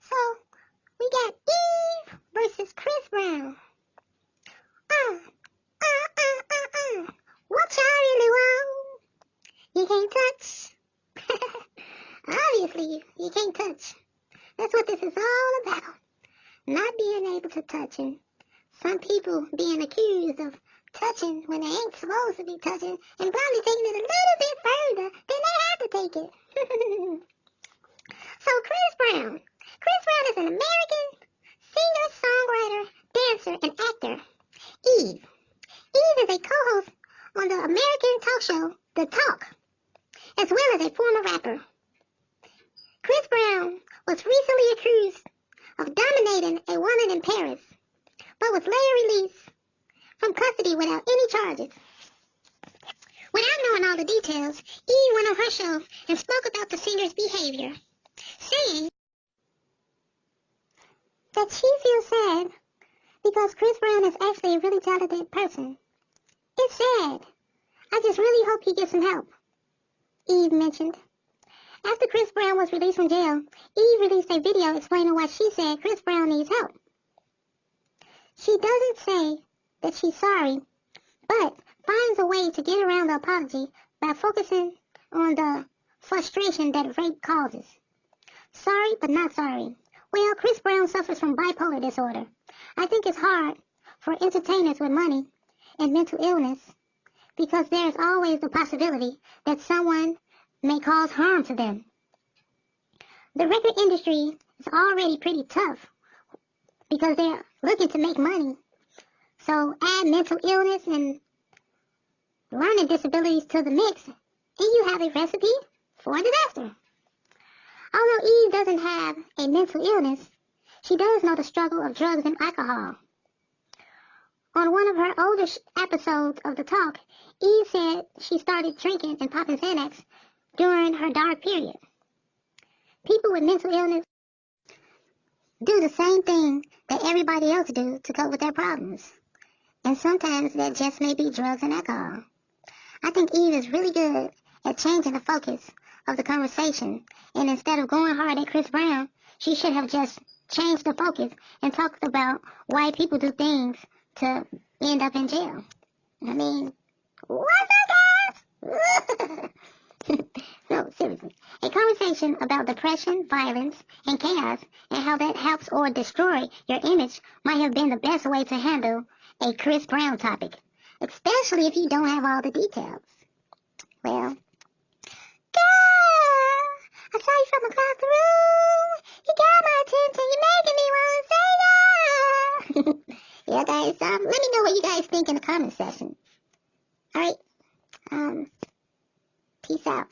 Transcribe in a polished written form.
So, we got Eve versus Chris Brown. What y'all really want? You can't touch. Obviously, you can't touch. That's what this is all about. Not being able to touch, and some people being accused of touching when they ain't supposed to be touching, and probably taking it a little bit further than they have to take it. So Chris Brown. Chris Brown is an American singer, songwriter, dancer, and actor. Eve. Eve is a co-host on the American talk show, The Talk, as well as a former rapper. Chris Brown was recently accused of dominating a woman in Paris, but was later released from custody without any charges. Without knowing all the details, Eve went on her show and spoke about the singer's behavior, saying that she feels sad because Chris Brown is actually a really talented person. It's sad. I just really hope he gets some help, Eve mentioned. After Chris Brown was released from jail, Eve released a video explaining why she said Chris Brown needs help. She doesn't say that she's sorry, but finds a way to get around the apology by focusing on the frustration that rape causes. Sorry, but not sorry. Well, Chris Brown suffers from bipolar disorder. I think it's hard for entertainers with money and mental illness because there's always the possibility that someone may cause harm to them. The record industry is already pretty tough because they're looking to make money. So add mental illness and learning disabilities to the mix, and you have a recipe for disaster. Although Eve doesn't have a mental illness, she does know the struggle of drugs and alcohol. On one of her older episodes of The Talk, Eve said she started drinking and popping Xanax during her dark period. People with mental illness do the same thing that everybody else do to cope with their problems. And sometimes that just may be drugs and alcohol. I think Eve is really good at changing the focus of the conversation. And instead of going hard at Chris Brown, she should have just changed the focus and talked about why people do things to end up in jail. I mean, what's up, guys? No, seriously. A conversation about depression, violence, and chaos, and how that helps or destroys your image might have been the best way to handle a Chris Brown topic, especially if you don't have all the details. Well, girl, I saw you from across the room. You got my attention. You're making me want to say yeah. Yeah, guys, let me know what you guys think in the comment section. All right. Peace out.